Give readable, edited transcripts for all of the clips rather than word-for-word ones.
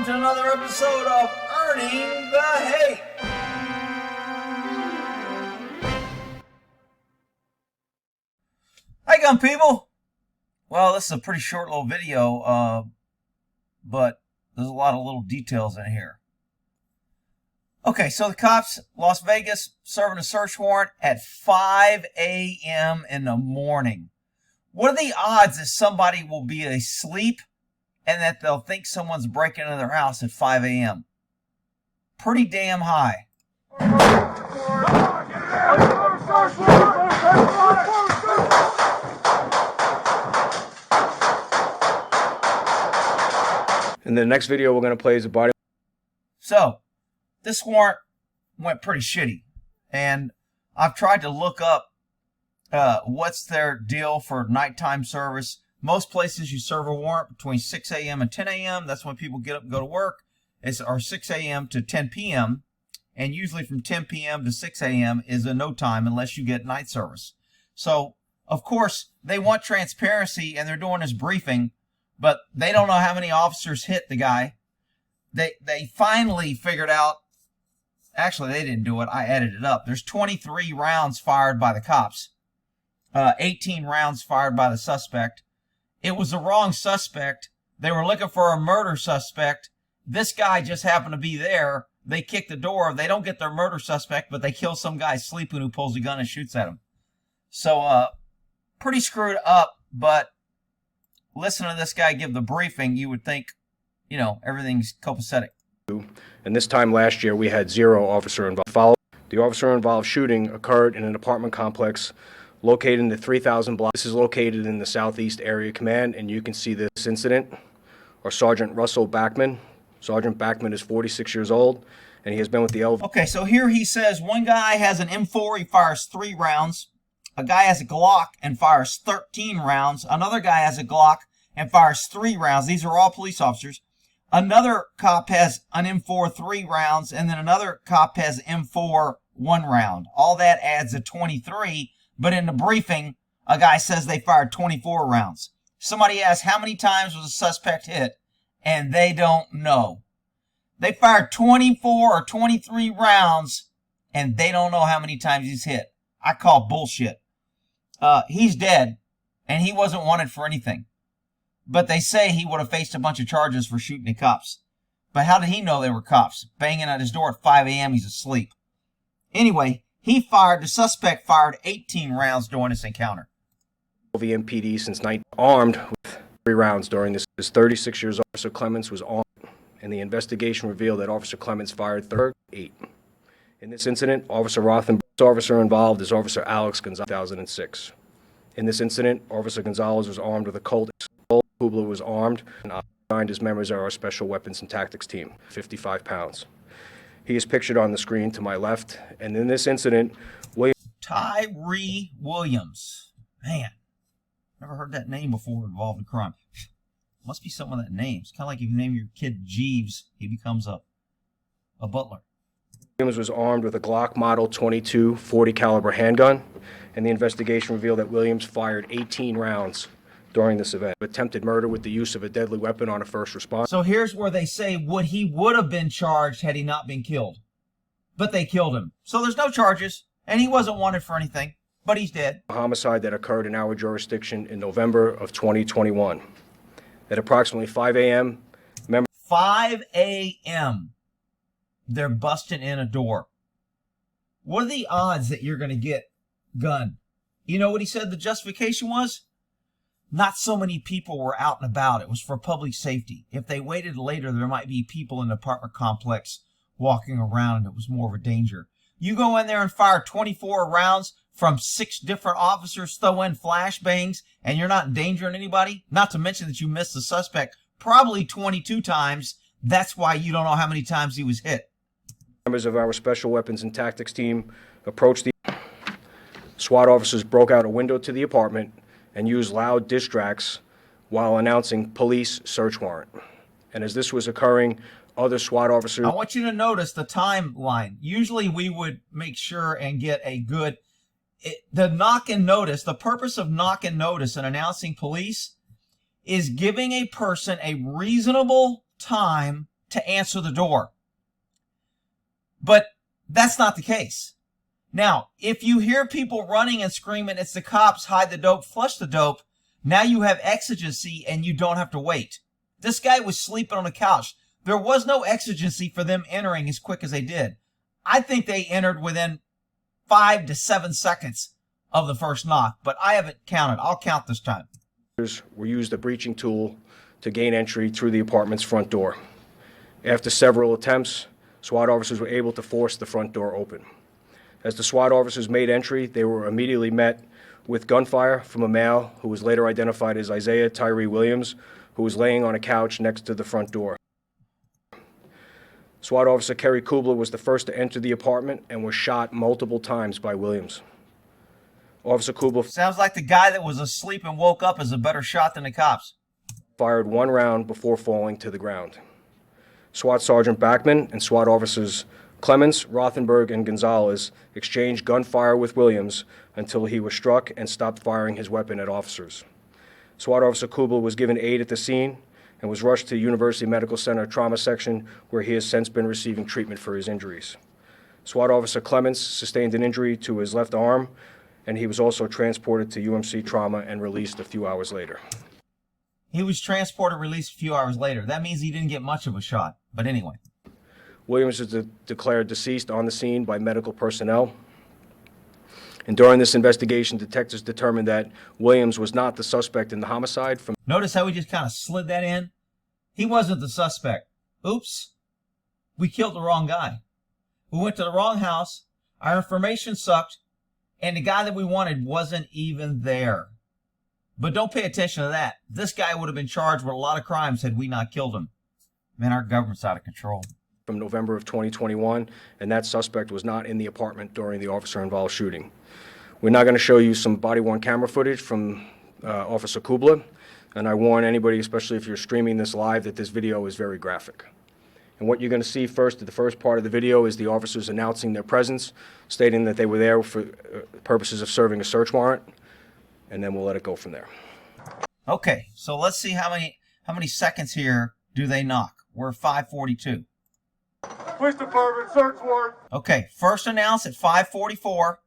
welcome to another episode of Earning the Hate. Hi, gun people. Well, this is a pretty short little video, but there's a lot of little details in here. Okay, so the cops, Las Vegas, serving a search warrant at 5 a.m. in the morning. What are the odds that somebody will be asleep and that they'll think someone's breaking into their house at 5 a.m.? Pretty damn high. And the next video we're going to play is a body. So, this warrant went pretty shitty. And I've tried to look up what's their deal for nighttime service. Most places you serve a warrant between 6 a.m. and 10 a.m. That's when people get up and go to work. Or 6 a.m. to 10 p.m. And usually from 10 p.m. to 6 a.m. is a no time unless you get night service. So, of course, they want transparency and they're doing this briefing, but they don't know how many officers hit the guy. They finally figured out, actually they didn't do it, I added it up. There's 23 rounds fired by the cops. 18 rounds fired by the suspect. It was the wrong suspect. They were looking for a murder suspect. This guy just happened to be there. They kick the door. They don't get their murder suspect, but they kill some guy sleeping who pulls a gun and shoots at him. So, pretty screwed up, but listen to this guy give the briefing. You would think, you know, everything's copacetic. And this time last year, we had 0 officer involved. The officer-involved shooting occurred in an apartment complex located in the 3000 block. This is located in the Southeast Area Command, and you can see this incident. Or Sergeant Russell Backman. Sergeant Backman is 46 years old, and he has been with the L. Okay, so here he says one guy has an M4, he fires 3 rounds. A guy has a Glock and fires 13 rounds. Another guy has a Glock and fires 3 rounds. These are all police officers. Another cop has an M4, 3 rounds, and then another cop has M4, 1 round. All that adds to 23, but in the briefing, a guy says they fired 24 rounds. Somebody asks how many times was a suspect hit, and they don't know. They fired 24 or 23 rounds, and they don't know how many times he's hit. I call bullshit. He's dead, and he wasn't wanted for anything. But they say he would have faced a bunch of charges for shooting the cops. But how did he know they were cops? Banging at his door at 5 a.m., he's asleep. Anyway, the suspect fired 18 rounds during this encounter. VMPD since 19, armed with 3 rounds during this. 36 years old, Officer Clements was armed, and the investigation revealed that Officer Clements fired 38. In this incident, Officer Rothenberg's officer involved is Officer Alex Gonzalez, 2006. In this incident, Officer Gonzalez was armed with a Colt. Kubler was armed, and signed as members of our Special Weapons and Tactics team, 55 pounds. He is pictured on the screen to my left, and in this incident, Tyree Williams. Man, never heard that name before involved in crime. Must be someone that names. Kind of like if you name your kid Jeeves, he becomes a butler. Williams was armed with a Glock Model 22 40 caliber handgun, and the investigation revealed that Williams fired 18 rounds during this event. Attempted murder with the use of a deadly weapon on a first responder. So here's where they say he would have been charged had he not been killed. But they killed him. So there's no charges, and he wasn't wanted for anything, but he's dead. A homicide that occurred in our jurisdiction in November of 2021. At approximately 5 a.m., 5 a.m., they're busting in a door. What are the odds that you're going to get gun? You know what he said the justification was? Not so many people were out and about. It was for public safety. If they waited later, there might be people in the apartment complex walking around, and it was more of a danger. You go in there and fire 24 rounds from 6 different officers, throw in flashbangs, and you're not endangering anybody? Not to mention that you missed the suspect probably 22 times. That's why you don't know how many times he was hit. Members of our Special Weapons and Tactics team approached the SWAT officers, broke out a window to the apartment, and used loud diss tracks while announcing police search warrant. And as this was occurring, other SWAT officers... I want you to notice the timeline. Usually we would make sure and get a good... the knock and notice, the purpose of knock and notice and announcing police is giving a person a reasonable time to answer the door. But that's not the case. Now, if you hear people running and screaming, it's the cops, hide the dope, flush the dope, now you have exigency and you don't have to wait. This guy was sleeping on a couch. There was no exigency for them entering as quick as they did. I think they entered within 5 to 7 seconds of the first knock, but I haven't counted. I'll count this time. Were used a breaching tool to gain entry through the apartment's front door. After several attempts, SWAT officers were able to force the front door open. As the SWAT officers made entry, they were immediately met with gunfire from a male who was later identified as Isaiah Tyree Williams, who was laying on a couch next to the front door. SWAT officer Kerry Kubler was the first to enter the apartment and was shot multiple times by Williams. Officer Kubler Sounds like the guy that was asleep and woke up is a better shot than the cops. fired one round before falling to the ground. SWAT Sergeant Backman and SWAT officers Clements, Rothenberg, and Gonzalez exchanged gunfire with Williams until he was struck and stopped firing his weapon at officers. SWAT Officer Kubler was given aid at the scene and was rushed to University Medical Center Trauma Section, where he has since been receiving treatment for his injuries. SWAT Officer Clements sustained an injury to his left arm, and he was also transported to UMC Trauma and released a few hours later. He was transported, released a few hours later. That means he didn't get much of a shot. But anyway. Williams was declared deceased on the scene by medical personnel. And during this investigation, detectives determined that Williams was not the suspect in the homicide. Notice how we just kind of slid that in? He wasn't the suspect. Oops. We killed the wrong guy. We went to the wrong house. Our information sucked. And the guy that we wanted wasn't even there. But don't pay attention to that. This guy would have been charged with a lot of crimes had we not killed him. Man, our government's out of control. From November of 2021, and that suspect was not in the apartment during the officer-involved shooting. We're now going to show you some body-worn camera footage from Officer Kubler, and I warn anybody, especially if you're streaming this live, that this video is very graphic. And what you're going to see first, the first part of the video, is the officers announcing their presence, stating that they were there for purposes of serving a search warrant, and then we'll let it go from there. Okay, so let's see how many seconds here do they knock. We're 5:42. Police Department, search warrant. Okay, first announced at 5:44.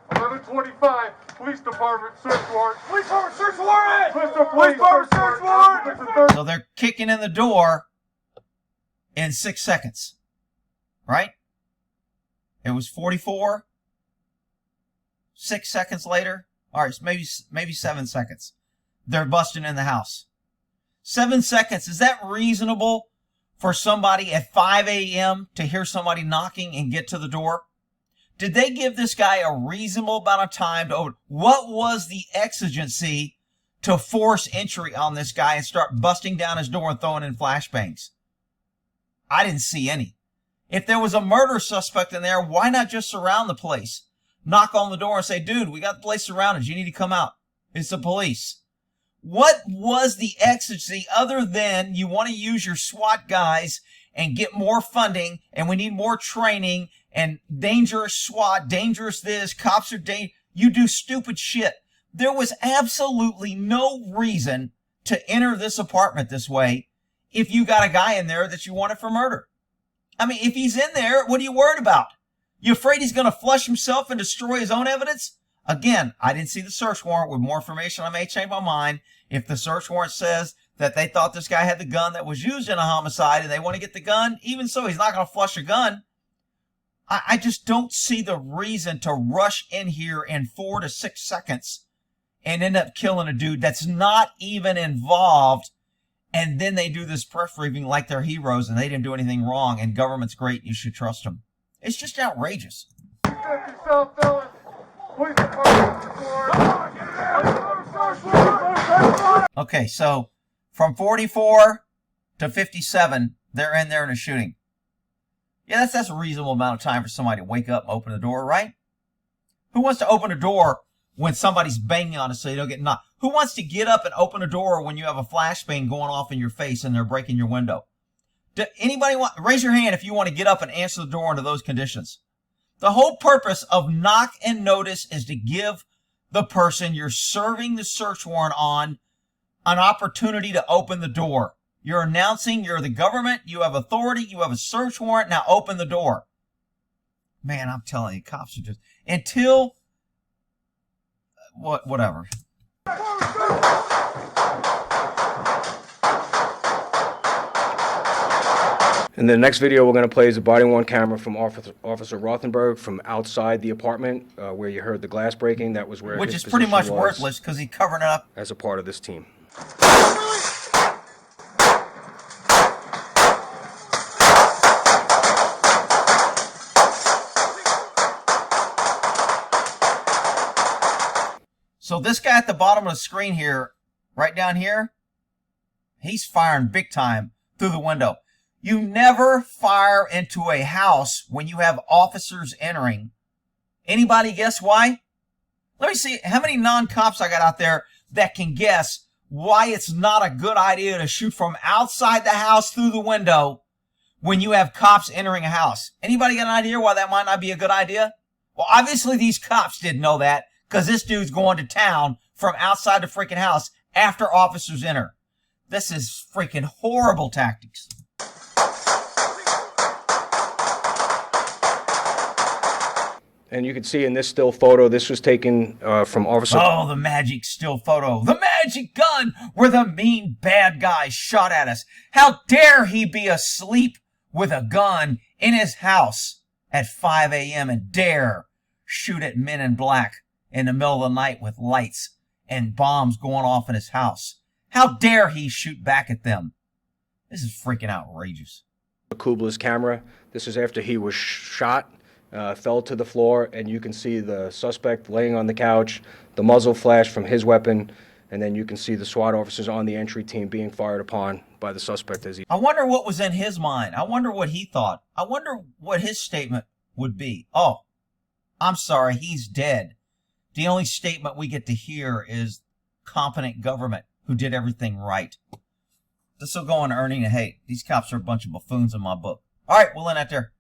11:25. Police Department, search warrant. Police Department, search warrant. Police Department, search warrant. So they're kicking in the door in 6 seconds, right? It was 44. 6 seconds later, all right, maybe 7 seconds. They're busting in the house. 7 seconds, is that reasonable for somebody at 5 a.m. to hear somebody knocking and get to the door? Did they give this guy a reasonable amount of time to open? What was the exigency to force entry on this guy and start busting down his door and throwing in flashbangs? I didn't see any. If there was a murder suspect in there, why not just surround the place? Knock on the door and say, dude, we got the place surrounded. You need to come out. It's the police. What was the exigency other than you want to use your SWAT guys and get more funding and we need more training and dangerous SWAT, dangerous this, cops are dangerous. You do stupid shit. There was absolutely no reason to enter this apartment this way if you got a guy in there that you wanted for murder. I mean, if he's in there, what are you worried about? You afraid he's going to flush himself and destroy his own evidence? Again, I didn't see the search warrant. With more information, I may change my mind. If the search warrant says that they thought this guy had the gun that was used in a homicide and they want to get the gun, even so, he's not going to flush a gun. I just don't see the reason to rush in here in 4 to 6 seconds and end up killing a dude that's not even involved. And then they do this press briefing like they're heroes and they didn't do anything wrong and government's great. You should trust them. It's just outrageous. 50 South Nellis. Police Department, search warrant. Okay, so from 44 to 57, they're in there in a shooting. Yeah, that's a reasonable amount of time for somebody to wake up and open the door, right? Who wants to open a door when somebody's banging on it so you don't get knocked? Who wants to get up and open a door when you have a flashbang going off in your face and they're breaking your window? Anybody want, raise your hand if you want to get up and answer the door under those conditions. The whole purpose of knock and notice is to give the person you're serving the search warrant on an opportunity to open the door. You're announcing you're the government. You have authority. You have a search warrant. Now open the door. Man, I'm telling you, cops are just... Until... Whatever. And the next video we're going to play is a body-worn camera from Officer Rothenberg from outside the apartment where you heard the glass breaking. That was where Which his is pretty much position was worthless because he's covering it up. as a part of this team. So this guy at the bottom of the screen here, right down here, he's firing big time through the window. You never fire into a house when you have officers entering. Anybody guess why? Let me see how many non-cops I got out there that can guess why it's not a good idea to shoot from outside the house through the window when you have cops entering a house. Anybody got an idea why that might not be a good idea? Well, obviously these cops didn't know that because this dude's going to town from outside the freaking house after officers enter. This is freaking horrible tactics. And you can see in this still photo, this was taken from Officer... Oh, the magic still photo. The magic gun where the mean bad guy shot at us. How dare he be asleep with a gun in his house at 5 a.m. and dare shoot at men in black in the middle of the night with lights and bombs going off in his house. How dare he shoot back at them? This is freaking outrageous. Kubla's camera. This is after he was shot. Fell to the floor, and you can see the suspect laying on the couch, the muzzle flash from his weapon, and then you can see the SWAT officers on the entry team being fired upon by the suspect as he... I wonder what was in his mind. I wonder what he thought. I wonder what his statement would be. Oh, I'm sorry, he's dead. The only statement we get to hear is competent government who did everything right. This will go on earning a hate. These cops are a bunch of buffoons in my book. All right, we'll end that there.